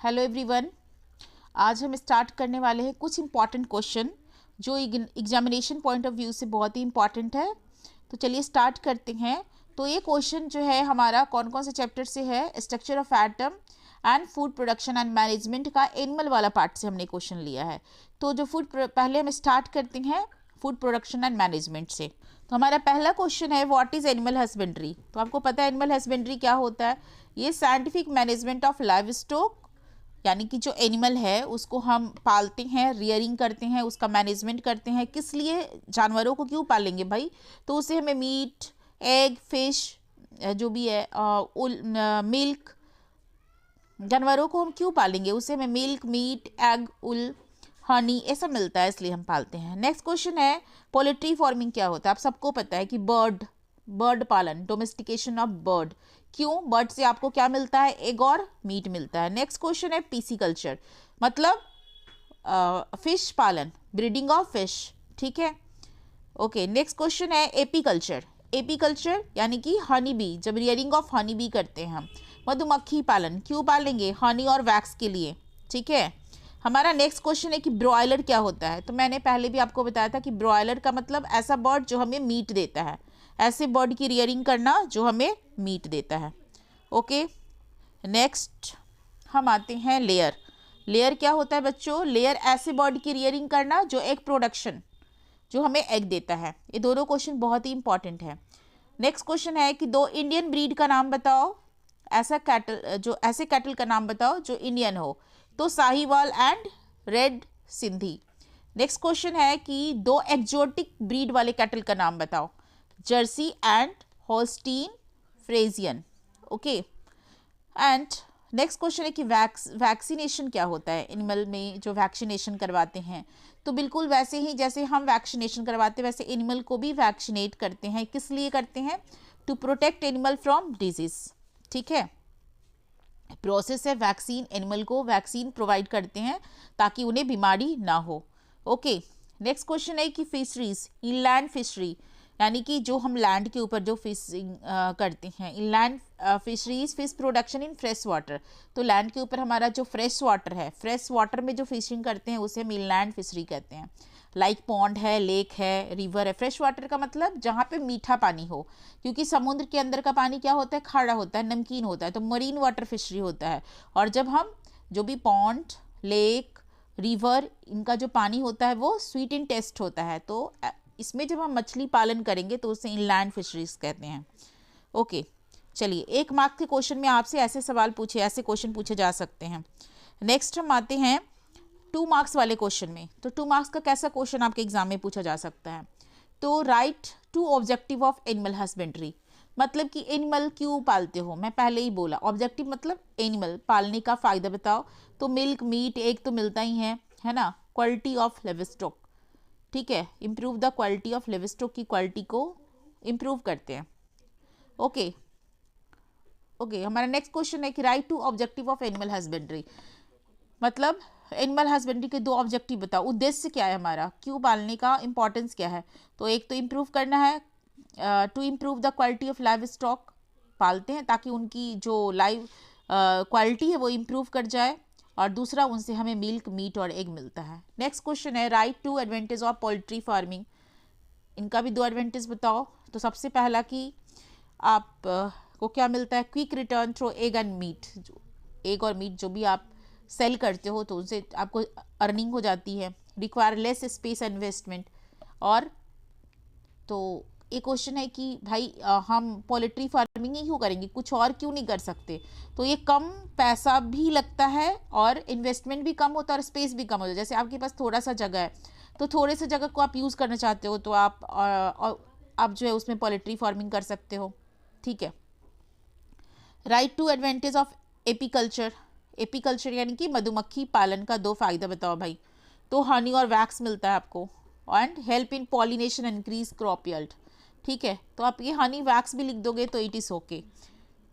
Hello everyone. आज हम start करने वाले हैं कुछ इम्पॉर्टेंट क्वेश्चन जो एग्जामिनेशन पॉइंट ऑफ व्यू से बहुत ही इम्पॉर्टेंट है। तो चलिए स्टार्ट करते हैं। तो ये क्वेश्चन जो है हमारा कौन कौन से चैप्टर से है, structure of atom and food production and management का एनिमल वाला पार्ट से हमने क्वेश्चन लिया है। तो जो पहले हम स्टार्ट करते हैं फूड प्रोडक्शन एंड मैनेजमेंट से। तो हमारा पहला क्वेश्चन है व्हाट इज एनिमल हस्बेंड्री। तो आपको पता है एनिमल हस्बेंड्री क्या होता है। ये scientific management of live stock, यानी कि जो एनिमल है उसको हम पालते हैं, रियरिंग करते हैं, उसका मैनेजमेंट करते हैं। किस लिए, जानवरों को क्यों पालेंगे भाई, तो उससे हमें मीट, एग, फिश जो भी है, मिल्क, जानवरों को हम क्यों पालेंगे, उससे हमें मिल्क, मीट, एग, उल, हनी ये सब मिलता है, इसलिए हम पालते हैं। नेक्स्ट क्वेश्चन है पोल्ट्री फार्मिंग क्या होता है। आप सबको पता है कि बर्ड पालन, डोमेस्टिकेशन ऑफ बर्ड। क्यों, बर्ड से आपको क्या मिलता है, एग और मीट मिलता है। नेक्स्ट क्वेश्चन है पीसी कल्चर, मतलब फिश पालन, ब्रीडिंग ऑफ फिश। ठीक है, ओके। नेक्स्ट क्वेश्चन है एपी कल्चर। एपी कल्चर यानी कि हनी बी, जब रियरिंग ऑफ हनी बी करते हैं हम। मधुमक्खी पालन, क्यों पालेंगे, हनी और वैक्स के लिए। ठीक है, हमारा नेक्स्ट क्वेश्चन है कि ब्रॉयलर क्या होता है। तो मैंने पहले भी आपको बताया था कि ब्रॉयलर का मतलब ऐसा बर्ड जो हमें मीट देता है, ऐसे बर्ड की रियरिंग करना जो हमें मीट देता है। ओके, नेक्स्ट हम आते हैं लेयर। लेयर क्या होता है बच्चों, लेयर ऐसे बर्ड की रियरिंग करना जो एग प्रोडक्शन, जो हमें एग देता है। ये दोनों क्वेश्चन बहुत ही इंपॉर्टेंट है। नेक्स्ट क्वेश्चन है कि दो इंडियन ब्रीड का नाम बताओ, ऐसा कैटल, जो ऐसे कैटल का नाम बताओ जो इंडियन हो। तो Sahiwal and red Sindhi. Next question है कि दो एक्जोटिक ब्रीड वाले कैटल का नाम बताओ, Jersey and Holstein Friesian. Okay, and next question है कि वैक्सीनेशन क्या होता है। एनिमल में जो वैक्सीनेशन करवाते हैं, तो बिल्कुल वैसे ही जैसे हम वैक्सीनेशन करवाते हैं वैसे एनिमल को भी वैक्सीनेट करते हैं। किस लिए करते हैं, to protect animal from disease. ठीक है, प्रोसेस है वैक्सीन, एनिमल को वैक्सीन प्रोवाइड करते हैं ताकि उन्हें बीमारी ना हो। ओके, नेक्स्ट क्वेश्चन है कि फिशरीज, इनलैंड फिशरी, यानी कि जो हम लैंड के ऊपर जो फिशिंग करते हैं, inland fisheries, fish production in fresh water. तो लैंड के ऊपर हमारा जो फ्रेश वाटर है, फ्रेश वाटर में जो फिशिंग करते हैं उसे हम इनलैंड फिशरी कहते हैं। लाइक पॉन्ड है, लेक है, रिवर है। फ्रेश वाटर का मतलब जहाँ पे मीठा पानी हो, क्योंकि समुद्र के अंदर का पानी क्या होता है, खारा होता है, नमकीन होता है, तो मरीन वाटर फिशरी होता है। और जब हम जो भी पॉन्ड, लेक, रिवर, इनका जो पानी होता है वो स्वीट इन टेस्ट होता है, तो इसमें जब हम मछली पालन करेंगे तो उसे इनलैंड फिशरीज कहते हैं। ओके, चलिए एक मार्क के क्वेश्चन में आपसे ऐसे सवाल पूछे, ऐसे क्वेश्चन पूछे जा सकते हैं। नेक्स्ट हम आते हैं 2 मार्क्स वाले क्वेश्चन में। तो 2 मार्क्स का कैसा क्वेश्चन आपके एग्जाम में पूछा जा सकता है। तो right 2 objective of animal husbandry, मतलब कि एनिमल क्यों पालते हो। मैं पहले ही बोला, ऑब्जेक्टिव मतलब एनिमल पालने का फ़ायदा बताओ। तो मिल्क, मीट, एग तो मिलता ही है ना। क्वालिटी ऑफ लिवस्टॉक, ठीक है, इम्प्रूव द क्वालिटी ऑफ लिवस्टॉक की क्वालिटी को इम्प्रूव करते हैं। ओके ओके, हमारा नेक्स्ट क्वेश्चन है कि right 2 objective of animal husbandry, मतलब एनिमल हस्बेंड्री के 2 ऑब्जेक्टिव बताओ। उद्देश्य क्या है हमारा, क्यों पालने का इंपॉर्टेंस क्या है। तो एक तो इम्प्रूव करना है, to improve the quality of livestock, पालते हैं ताकि उनकी जो लाइव क्वालिटी है वो इम्प्रूव कर जाए। और दूसरा, उनसे हमें मिल्क, मीट और एग मिलता है। नेक्स्ट क्वेश्चन है right 2 advantage of poultry farming, इनका भी 2 एडवांटेज बताओ। तो सबसे पहला कि आप को क्या मिलता है, quick return through egg and meat. Egg और मीट जो भी आप सेल करते हो तो उनसे आपको अर्निंग हो जाती है। Require less space investment. और तो एक क्वेश्चन है कि भाई हम पोल्ट्री फार्मिंग ही क्यों करेंगे, कुछ और क्यों नहीं कर सकते। तो ये कम पैसा भी लगता है और इन्वेस्टमेंट भी कम होता है और स्पेस भी कम होता है। जैसे आपके पास थोड़ा सा जगह है, तो थोड़े से जगह को आप यूज़ करना चाहते हो तो आप जो है उसमें पोल्ट्री फार्मिंग कर सकते हो। ठीक है, right 2 advantage of apiculture. Apiculture यानी कि मधुमक्खी पालन का 2 फायदा बताओ भाई। तो हनी और वैक्स मिलता है आपको, and help in pollination, increase crop yield. ठीक है, तो आप ये हनी वैक्स भी लिख दोगे तो इट इज़ ओके।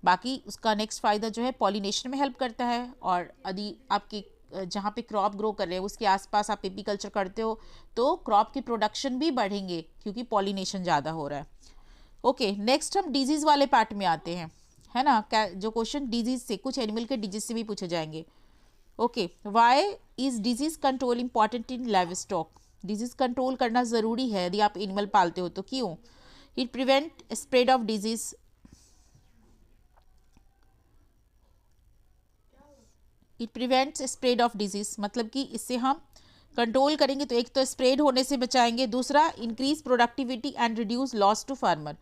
बाकी उसका नेक्स्ट फ़ायदा जो है पॉलिनेशन में हेल्प करता है। और यदि आपके जहाँ पे क्रॉप ग्रो कर रहे हैं उसके आसपास आप एपीकल्चर करते हो तो क्रॉप की प्रोडक्शन भी बढ़ेंगे क्योंकि पॉलिनेशन ज़्यादा हो रहा है। ओके, नेक्स्ट हम डिजीज़ वाले पार्ट में आते हैं, है ना। क्या जो क्वेश्चन डिजीज़ से, कुछ एनिमल के डिजीज से भी पूछे जाएंगे। Okay, why is disease control important in livestock? Disease control करना ज़रूरी है यदि आप एनिमल पालते हो तो क्यों? It prevent spread of disease, it prevents spread of disease, मतलब कि इससे हम कंट्रोल करेंगे तो एक तो स्प्रेड होने से बचाएंगे, दूसरा increase productivity and reduce loss to farmer.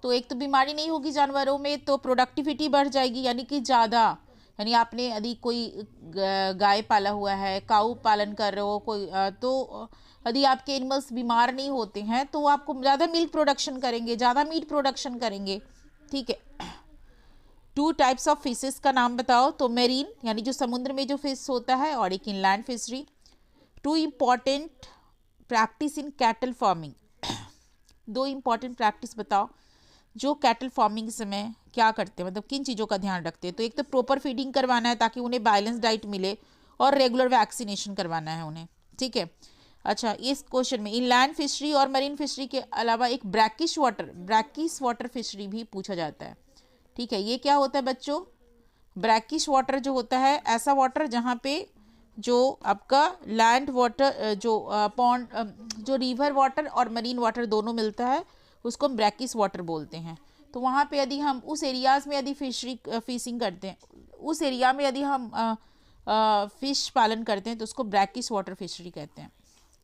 तो एक तो बीमारी नहीं होगी जानवरों में, तो प्रोडक्टिविटी बढ़ जाएगी, यानी कि ज़्यादा, यानी आपने यदि कोई गाय पाला हुआ है, काऊ पालन कर रहे हो कोई, तो यदि आपके एनिमल्स बीमार नहीं होते हैं तो आपको ज़्यादा मिल्क प्रोडक्शन करेंगे, ज़्यादा मीट प्रोडक्शन करेंगे। ठीक है, टू टाइप्स ऑफ फिशेस का नाम बताओ? तो मेरीन यानी जो समुद्र में जो फिश होता है, और एक inland fishery. Two important practice in cattle farming, दो इम्पॉर्टेंट प्रैक्टिस बताओ जो कैटल फार्मिंग समय क्या करते हैं, मतलब किन चीज़ों का ध्यान रखते हैं? तो एक तो प्रॉपर फीडिंग करवाना है ताकि उन्हें बैलेंस डाइट मिले, और रेगुलर वैक्सीनेशन करवाना है उन्हें। ठीक है, अच्छा, इस क्वेश्चन में इनलैंड फिशरी और मरीन फिशरी के अलावा एक ब्रैकिश वाटर फिशरी भी पूछा जाता है। ठीक है, ये क्या होता है बच्चों? ब्रैकिश वाटर जो होता है, ऐसा वाटर जहाँ पे जो आपका लैंड वाटर, जो पॉन्ड, जो रिवर वाटर और मरीन वाटर दोनों मिलता है, उसको हम ब्रैकिश वाटर बोलते हैं। तो वहाँ पे यदि हम उस एरियाज़ में यदि फिशिंग करते हैं, उस एरिया में यदि हम फिश पालन करते हैं तो उसको ब्रैकिश वाटर फिशरी कहते हैं।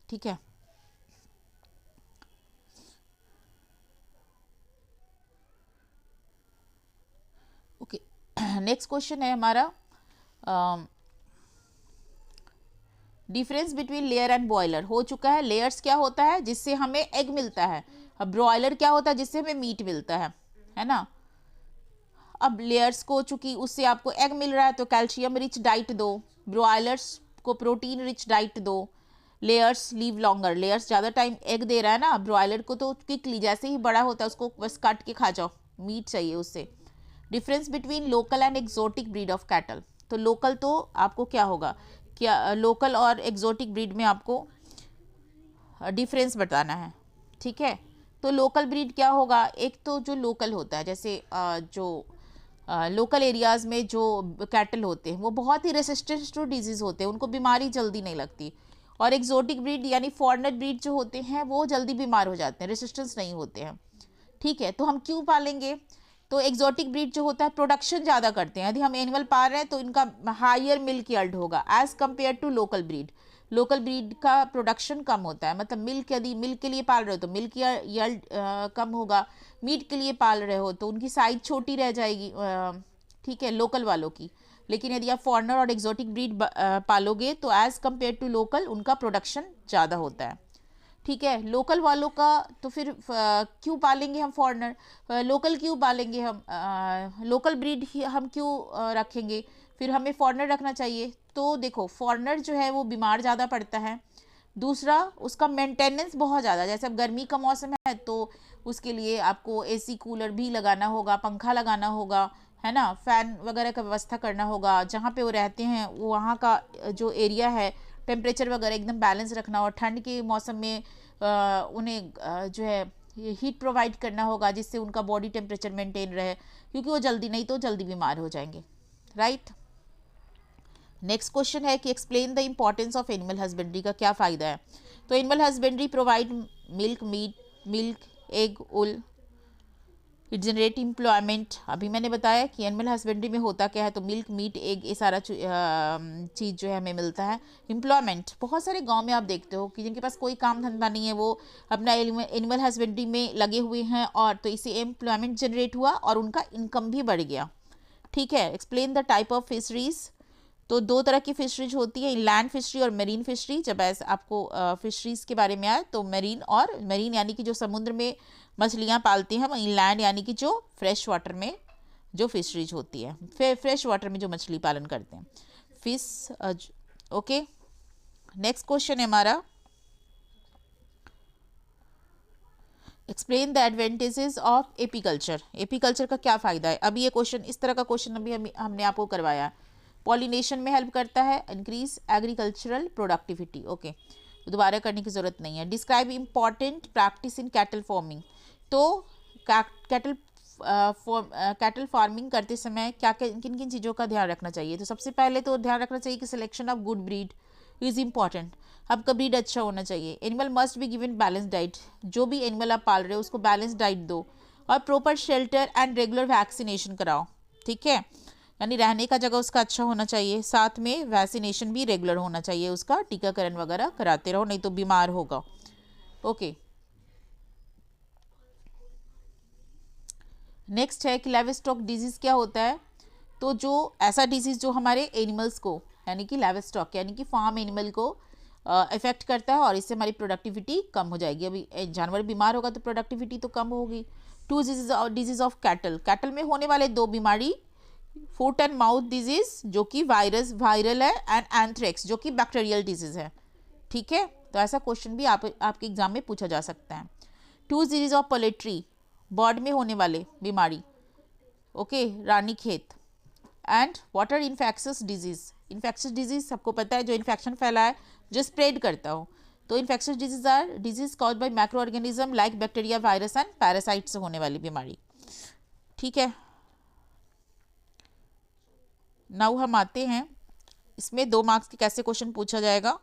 ठीक है, ओके। नेक्स्ट क्वेश्चन है हमारा, difference between layer and boiler. हो चुका है, लेयर्स क्या होता है? जिससे हमें एग मिलता है। अब ब्रॉयलर क्या होता है? जिससे हमें मीट मिलता है ना। अब लेयर्स को, चूंकि उससे आपको एग मिल रहा है तो कैल्शियम रिच डाइट दो, ब्रॉयलर्स को प्रोटीन रिच डाइट दो। लेयर्स लीव लॉन्गर, लेयर्स ज़्यादा टाइम एग दे रहा है ना, ब्रॉयलर को तो क्विकली जैसे ही बड़ा होता है उसको बस काट के खा जाओ, मीट चाहिए उससे। Difference between local and exotic breed of cattle. तो लोकल तो आपको क्या होगा, क्या लोकल और एक्जोटिक ब्रीड में आपको डिफरेंस बताना है। ठीक है, तो लोकल ब्रीड क्या होगा? एक तो जो लोकल होता है, जैसे जो लोकल एरियाज़ में जो कैटल होते हैं वो बहुत ही रेसिस्टेंट टू डिजीज़ होते हैं, उनको बीमारी जल्दी नहीं लगती। और एक्जोटिक ब्रीड यानी फॉरेनर ब्रीड जो होते हैं वो जल्दी बीमार हो जाते हैं, रेसिस्टेंस नहीं होते हैं। ठीक है, तो हम क्यों पालेंगे? तो एक्जोटिक ब्रीड जो होता है प्रोडक्शन ज़्यादा करते हैं, यदि हम एनिमल पाल रहे हैं तो इनका हायर मिल्क यील्ड होगा as compare to local breed. Local breed का प्रोडक्शन कम होता है, मतलब मिल्क, यदि मिल्क के लिए पाल रहे हो तो मिल्क यील्ड कम होगा, मीट के लिए पाल रहे हो तो उनकी साइज छोटी रह जाएगी, ठीक है, लोकल वालों की। लेकिन यदि आप फॉरेनर और एक्जोटिक ब्रीड पालोगे तो एज़ कम्पेयर टू लोकल उनका प्रोडक्शन ज़्यादा होता है। ठीक है, लोकल वालों का तो फिर क्यों पालेंगे हम फॉरेनर, लोकल क्यों पालेंगे हम, लोकल ब्रीड ही हम क्यों रखेंगे, फिर हमें फॉरेनर रखना चाहिए। तो देखो, फॉरेनर जो है वो बीमार ज़्यादा पड़ता है, दूसरा उसका मेंटेनेंस बहुत ज़्यादा, जैसे अब गर्मी का मौसम है तो उसके लिए आपको एसी कूलर भी लगाना होगा, पंखा लगाना होगा, है ना, फ़ैन वगैरह का व्यवस्था करना होगा, जहाँ पे वो रहते हैं वो वहाँ का जो एरिया है टेम्परेचर वगैरह एकदम बैलेंस रखना, और ठंड के मौसम में उन्हें जो है हीट प्रोवाइड करना होगा जिससे उनका बॉडी टेम्परेचर मेंटेन रहे, क्योंकि वो जल्दी नहीं तो जल्दी बीमार हो जाएंगे। राइट, नेक्स्ट क्वेश्चन है कि explain the importance of animal husbandry का क्या फ़ायदा है? तो animal husbandry provide milk, milk, egg, ul, it generate employment. अभी मैंने बताया कि एनिमल हस्बेंड्री में होता क्या है, तो मिल्क, मीट, एग, ये सारा चीज़ जो है हमें मिलता है। एम्प्लॉयमेंट, बहुत सारे गांव में आप देखते हो कि जिनके पास कोई काम धंधा नहीं है वो अपना एनिमल हस्बेंड्री में लगे हुए हैं, और तो इससे एम्प्लॉयमेंट जनरेट हुआ और उनका इनकम भी बढ़ गया। ठीक है, explain the type of fisheries. तो दो तरह की फिशरीज होती है, लैंड फिशरी और मरीन फिशरी। जब ऐसे आपको फिशरीज के बारे में आए तो मरीन यानी कि जो समुद्र में मछलियाँ पालती हैं, इंलैंड यानी कि जो फ्रेश वाटर में जो फिशरीज होती है, फ्रेश वाटर में जो मछली पालन करते हैं, फिश। ओके, नेक्स्ट क्वेश्चन है हमारा, explain the advantages of apiculture. Apiculture का क्या फ़ायदा है? अभी ये क्वेश्चन, इस तरह का क्वेश्चन अभी हमने आपको करवाया। पॉलिनेशन में हेल्प करता है, इंक्रीज एग्रीकल्चरल प्रोडक्टिविटी। ओके, तो दोबारा करने की ज़रूरत नहीं है। Describe important practice in cattle farming. तो कैटल कैटल फार्मिंग करते समय क्या किन किन चीज़ों का ध्यान रखना चाहिए? तो सबसे पहले तो ध्यान रखना चाहिए कि selection of good breed is important. आपका ब्रीड अच्छा होना चाहिए। Animal must be given balance diet, जो भी एनिमल आप पाल रहे हो उसको बैलेंस डाइट दो, और proper shelter and regular vaccination कराओ। ठीक है, यानी रहने का जगह उसका अच्छा होना चाहिए, साथ में वैक्सीनेशन भी रेगुलर होना चाहिए, उसका टीकाकरण वगैरह कराते रहो, नहीं तो बीमार होगा। ओके, नेक्स्ट है कि लाइवस्टॉक डिजीज़ क्या होता है? तो जो ऐसा डिजीज़ जो हमारे एनिमल्स को, यानी कि लाइवस्टॉक यानी कि फार्म एनिमल को इफेक्ट करता है, और इससे हमारी प्रोडक्टिविटी कम हो जाएगी। अभी जानवर बीमार होगा तो प्रोडक्टिविटी तो कम होगी। Two disease of cattle, cattle में होने वाले दो बीमारी, फुट एंड माउथ डिजीज जो कि वायरल है, एंड एंथ्रेक्स जो कि बैक्टीरियल डिजीज है। ठीक है, तो ऐसा क्वेश्चन भी आपके एग्जाम में पूछा जा सकता है। Two disease of poultry, bird में होने वाले बीमारी, okay, Ranikhet. And water infectious disease, infectious disease सबको पता है, जो इन्फेक्शन फैलाए, जो स्प्रेड करता हो। तो infectious disease are disease cause by micro organism like bacteria, virus and parasite से होने वाली बीमारी। ठीक है, नाउ हम आते हैं इसमें 2 मार्क्स के कैसे क्वेश्चन पूछा जाएगा।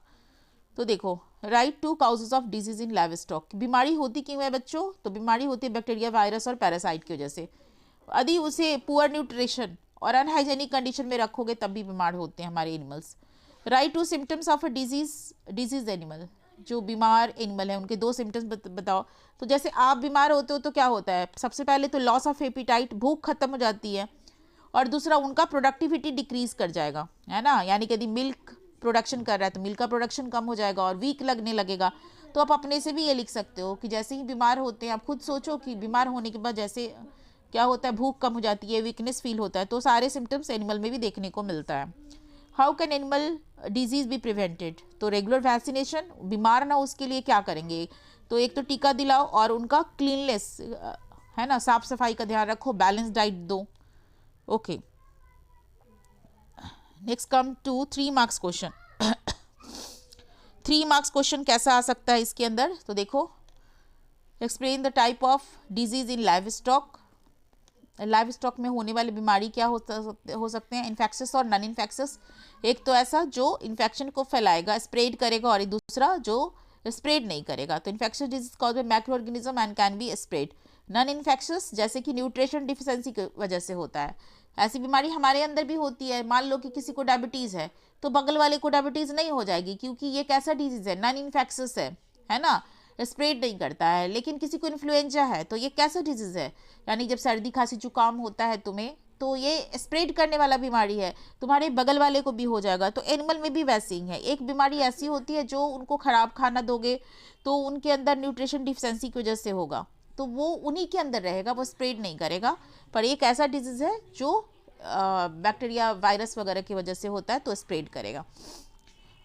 तो देखो, write two causes of disease in livestock. बीमारी होती क्यों है बच्चों? तो बीमारी होती है बैक्टीरिया, वायरस और पैरासाइट की वजह से। यदि उसे पुअर न्यूट्रिशन और अनहाइजेनिक कंडीशन में रखोगे तब भी बीमार होते हैं हमारे animals. Write two symptoms of a disease animal, जो बीमार एनिमल है उनके 2 सिम्टम्स बताओ। तो जैसे आप बीमार होते हो तो क्या होता है? सबसे पहले तो लॉस ऑफ एपिटाइट, भूख खत्म हो जाती है, और दूसरा उनका प्रोडक्टिविटी डिक्रीज कर जाएगा, है ना। यानी कि यदि मिल्क प्रोडक्शन कर रहा है तो मिल्क का प्रोडक्शन कम हो जाएगा और वीक लगने लगेगा। तो आप अपने से भी ये लिख सकते हो कि जैसे ही बीमार होते हैं, आप खुद सोचो कि बीमार होने के बाद जैसे क्या होता है, भूख कम हो जाती है, वीकनेस फील होता है। तो सारे सिम्टम्स एनिमल में भी देखने को मिलता है। How can animal disease be prevented? तो रेगुलर वैक्सीनेशन, बीमार ना उसके लिए क्या करेंगे? तो एक तो टीका दिलाओ, और उनका क्लीननेस, है ना, साफ सफाई का ध्यान रखो, बैलेंस डाइट दो। Okay, next come to 3 marks question. 3 marks question कैसा आ सकता है इसके अंदर? तो देखो, explain the type of disease in livestock. Livestock में होने वाली बीमारी क्या हो सकते हैं? इन्फेक्शस और नॉन इन्फेक्शस। एक तो ऐसा जो इन्फेक्शन को फैलाएगा, स्प्रेड करेगा, और दूसरा जो स्प्रेड नहीं करेगा। तो infectious disease cause by micro organism and can be spread. Non infectious जैसे कि न्यूट्रिशन डिफिशिएंसी की वजह से होता है। ऐसी बीमारी हमारे अंदर भी होती है। मान लो कि किसी को डायबिटीज़ है तो बगल वाले को डायबिटीज़ नहीं हो जाएगी, क्योंकि ये कैसा डिजीज़ है? नॉन इन्फेक्शस है ना, स्प्रेड नहीं करता है। लेकिन किसी को इन्फ्लुएंजा है तो ये कैसा डिजीज़ है? यानी जब सर्दी खांसी जुकाम होता है तुम्हें, तो ये स्प्रेड करने वाला बीमारी है, तुम्हारे बगल वाले को भी हो जाएगा। तो एनिमल में भी वैसे ही है। एक बीमारी ऐसी होती है जो उनको ख़राब खाना दोगे तो उनके अंदर न्यूट्रिशन डिफिशिएंसी की वजह से होगा, तो वो उन्हीं के अंदर रहेगा, वो स्प्रेड नहीं करेगा। पर एक ऐसा डिजीज़ है जो बैक्टीरिया, वायरस वगैरह की वजह से होता है तो स्प्रेड करेगा।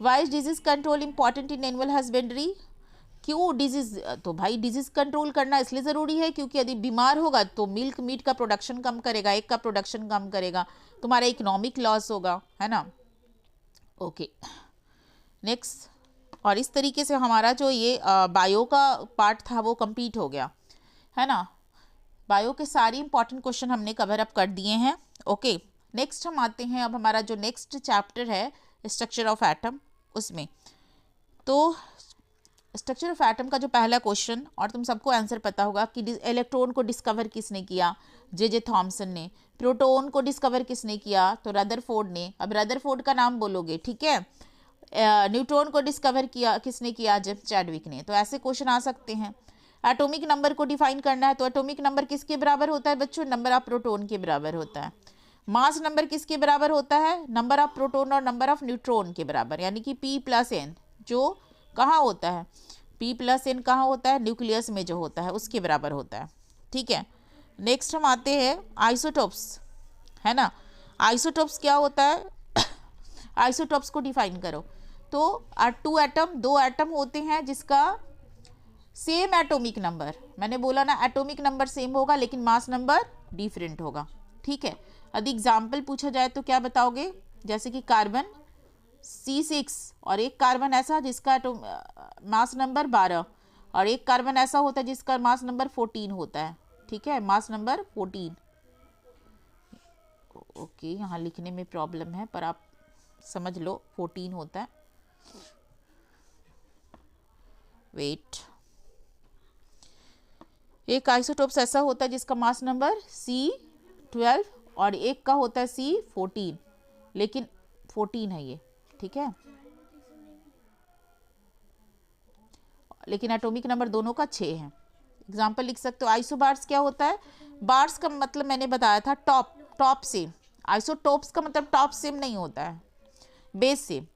Why is disease control important in animal husbandry? क्यों डिजीज? तो भाई डिजीज कंट्रोल करना इसलिए ज़रूरी है क्योंकि यदि बीमार होगा तो मिल्क मीट का प्रोडक्शन कम करेगा, एग का प्रोडक्शन कम करेगा, तुम्हारा इकोनॉमिक लॉस होगा, है ना। Okay, next. और इस तरीके से हमारा जो ये बायो का पार्ट था वो कंप्लीट हो गया, है ना। बायो के सारी इंपॉर्टेंट क्वेश्चन हमने कवर अप कर दिए हैं। ओके, नेक्स्ट हम आते हैं, अब हमारा जो नेक्स्ट चैप्टर है स्ट्रक्चर ऑफ एटम, उसमें तो स्ट्रक्चर ऑफ एटम का जो पहला क्वेश्चन, और तुम सबको आंसर पता होगा कि इलेक्ट्रॉन को डिस्कवर किसने किया? जे थॉमसन ने। प्रोटॉन को डिस्कवर किसने किया? तो रदरफोर्ड ने। अब रदरफोर्ड का नाम बोलोगे, ठीक है। न्यूट्रॉन को डिस्कवर किया किसने किया? जेम्स चैडविक ने। तो ऐसे क्वेश्चन आ सकते हैं। एटॉमिक नंबर को डिफाइन करना है, तो एटॉमिक नंबर किसके बराबर होता है बच्चों? नंबर ऑफ प्रोटॉन के बराबर होता है। मास नंबर किसके बराबर होता है? नंबर ऑफ प्रोटॉन और नंबर ऑफ न्यूट्रॉन के बराबर, यानी कि P+N, जो कहाँ होता है? P+N कहाँ होता है? न्यूक्लियस में जो होता है उसके बराबर होता है, ठीक है। नेक्स्ट हम आते हैं आइसोटोप्स, है ना। आइसोटोप्स क्या होता है? आइसोटोप्स को डिफाइन करो। तो 2 एटम होते हैं जिसका सेम एटॉमिक नंबर, मैंने बोला ना एटॉमिक नंबर सेम होगा लेकिन मास नंबर डिफरेंट होगा, ठीक है। यदि एग्जाम्पल पूछा जाए तो क्या बताओगे? जैसे कि कार्बन C6 और एक कार्बन ऐसा जिसका मास नंबर 12, और एक कार्बन ऐसा होता है जिसका मास नंबर 14 होता है, ठीक है, मास नंबर 14। ओके, यहाँ लिखने में प्रॉब्लम है पर आप समझ लो 14 होता है। वेट, एक आइसोटोप्स ऐसा होता है जिसका मास नंबर C12 और एक का होता है C14, लेकिन 14 है ये, ठीक है, लेकिन एटॉमिक नंबर दोनों का 6 है। एग्जाम्पल लिख सकते हो। आइसोबार्स क्या होता है? बार्स का मतलब मैंने बताया था टॉप सेम। आइसोटोप्स का मतलब टॉप सेम नहीं होता है, बेस सेम।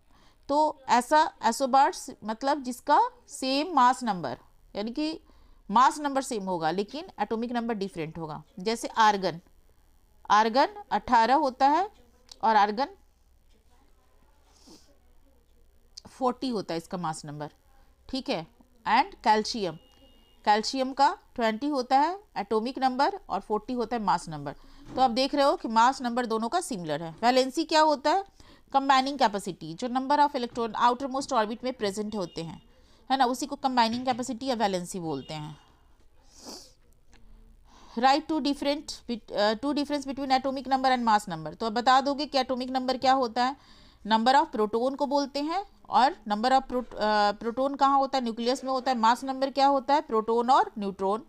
तो ऐसा आइसोबार्स मतलब जिसका सेम मास नंबर, यानी कि मास नंबर सेम होगा लेकिन एटॉमिक नंबर डिफरेंट होगा। जैसे आर्गन 18 होता है और आर्गन 40 होता है इसका मास नंबर, ठीक है। एंड कैल्शियम का 20 होता है एटॉमिक नंबर और 40 होता है मास नंबर। तो आप देख रहे हो कि मास नंबर दोनों का सिमिलर है। वैलेंसी क्या होता है? कंबाइनिंग कैपेसिटी, जो number of electron outer most orbit में प्रेजेंट होते हैं, है ना, उसी को कंबाइनिंग कैपेसिटी या वैलेंसी बोलते हैं। Write two difference between atomic number and mass number. तो अब बता दोगे कि एटॉमिक नंबर क्या होता है? नंबर ऑफ प्रोटॉन को बोलते हैं, और नंबर ऑफ प्रोटॉन कहाँ होता है? न्यूक्लियस में होता है। मास नंबर क्या होता है? प्रोटॉन और न्यूट्रॉन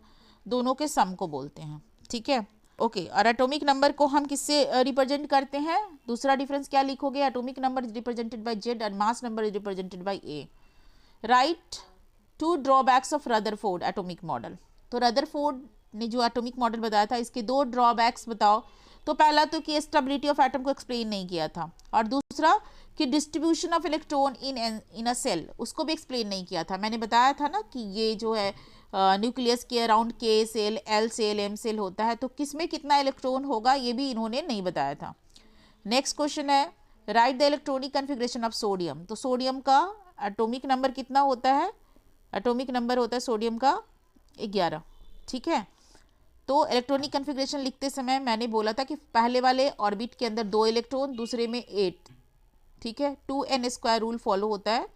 दोनों के सम को बोलते हैं, ठीक है। ओके, और एटॉमिक नंबर को हम किससे रिप्रेजेंट करते हैं? दूसरा डिफरेंस क्या लिखोगे? Atomic number is represented by Z and mass number is represented by A। Write two drawbacks of Rutherford atomic model. तो रदरफोर्ड ने जो एटॉमिक मॉडल बताया था, इसके 2 ड्रॉबैक्स बताओ। तो पहला तो कि स्टेबिलिटी ऑफ एटम को एक्सप्लेन नहीं किया था, और दूसरा कि distribution of electron in a shell, उसको भी एक्सप्लेन नहीं किया था। मैंने बताया था ना कि ये जो है न्यूक्लियस के around K shell, L shell, M shell होता है, तो किस में कितना इलेक्ट्रॉन होगा ये भी इन्होंने नहीं बताया था। नेक्स्ट क्वेश्चन है, right the electronic configuration of sodium. तो सोडियम का एटॉमिक नंबर कितना होता है? एटॉमिक नंबर होता है सोडियम का 11, ठीक है। तो इलेक्ट्रॉनिक कन्फिग्रेशन लिखते समय मैंने बोला था कि पहले वाले ऑर्बिट के अंदर 2 इलेक्ट्रॉन, दूसरे में 8, ठीक है। 2n² रूल फॉलो होता है,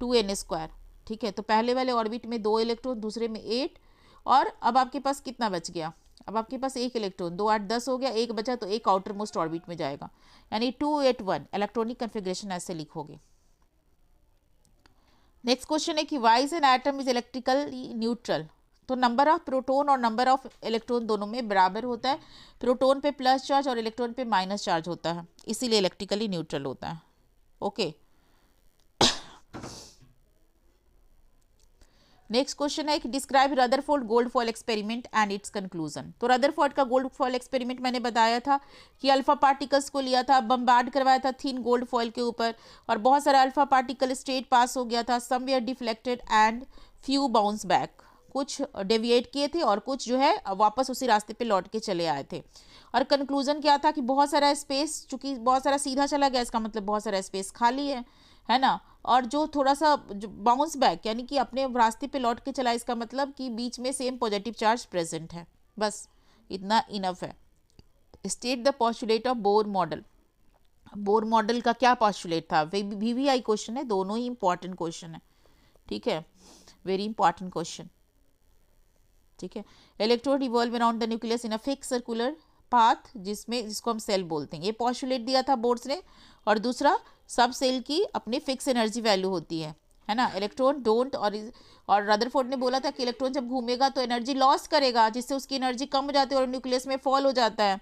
2n², ठीक है। तो पहले वाले ऑर्बिट में 2 इलेक्ट्रॉन, दूसरे में 8, और अब आपके पास कितना बच गया? अब आपके पास 1 इलेक्ट्रॉन, 2 8 10 हो गया, 1 बचा, तो 1 आउटर मोस्ट ऑर्बिट में जाएगा, यानी 281 इलेक्ट्रॉनिक कन्फिग्रेशन ऐसे लिखोगे। नेक्स्ट क्वेश्चन है कि why is an atom is electrically neutral. तो नंबर ऑफ प्रोटॉन और नंबर ऑफ इलेक्ट्रॉन दोनों में बराबर होता है। प्रोटॉन पे प्लस चार्ज और इलेक्ट्रॉन पे माइनस चार्ज होता है, इसीलिए इलेक्ट्रिकली न्यूट्रल होता है। ओके, नेक्स्ट क्वेश्चन है कि describe Rutherford gold foil experiment and its conclusion. तो रदरफोर्ड का गोल्डफॉयल एक्सपेरिमेंट मैंने बताया था कि अल्फा पार्टिकल्स को लिया था, बम्बार्ड करवाया था थिन गोल्ड फॉयल के ऊपर, और बहुत सारा अल्फा पार्टिकल स्ट्रेट पास हो गया था, some were deflected and few bounce back. कुछ डेविएट किए थे और कुछ जो है वापस उसी रास्ते पे लौट के चले आए थे। और कंक्लूजन क्या था कि बहुत सारा स्पेस, चूंकि बहुत सारा सीधा चला गया, इसका मतलब बहुत सारा स्पेस खाली है ना। और जो थोड़ा सा जो बाउंस बैक यानी कि अपने रास्ते पे लौट के चला, इसका मतलब कि बीच में सेम पॉजिटिव चार्ज प्रेजेंट है। बस इतना इनफ है। State the postulate of Bohr model. Bohr model का क्या पोस्टुलेट था? VVI क्वेश्चन है, दोनों ही इंपॉर्टेंट क्वेश्चन है, ठीक है, वेरी इंपॉर्टेंट क्वेश्चन, ठीक है। Electron revolve around the nucleus in a fix circular path, जिसको हम सेल बोलते हैं। ये पोस्टुलेट दिया था बोर्ड्स ने। और दूसरा, सब सेल की अपनी फिक्स एनर्जी वैल्यू होती है ना। इलेक्ट्रॉन डोंट, और रदरफोर्ड ने बोला था कि इलेक्ट्रॉन जब घूमेगा तो एनर्जी लॉस करेगा, जिससे उसकी एनर्जी कम हो जाती है और न्यूक्लियस में फॉल हो जाता है।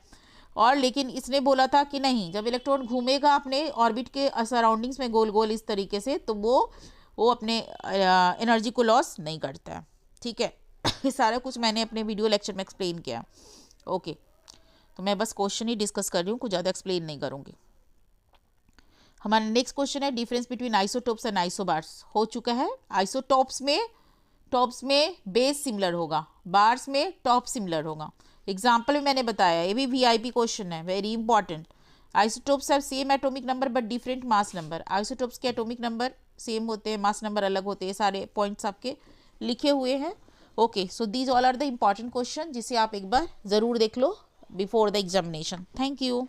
और लेकिन इसने बोला था कि नहीं, जब इलेक्ट्रॉन घूमेगा अपने ऑर्बिट के सराउंडिंग्स में गोल गोल इस तरीके से, तो वो अपने एनर्जी को लॉस नहीं करता है, ठीक है। ये सारा कुछ मैंने अपने वीडियो लेक्चर में एक्सप्लेन किया। ओके, तो मैं बस क्वेश्चन ही डिस्कस कर रही हूँ, कुछ ज़्यादा एक्सप्लेन नहीं करूँगी। हमारा नेक्स्ट क्वेश्चन है difference between isotopes and isobars. हो चुका है। आइसोटोप्स में बेस सिमिलर होगा, बार्स में टॉप सिमिलर होगा। एग्जाम्पल में मैंने बताया, ये भी VIP क्वेश्चन है, very important. Isotopes have same atomic number but different mass number. Isotopes के एटॉमिक नंबर सेम होते हैं, मास नंबर अलग होते हैं। सारे पॉइंट्स आपके लिखे हुए हैं। Okay, so these all are the important question, जिसे आप एक बार ज़रूर देख लो before the examination. Thank you.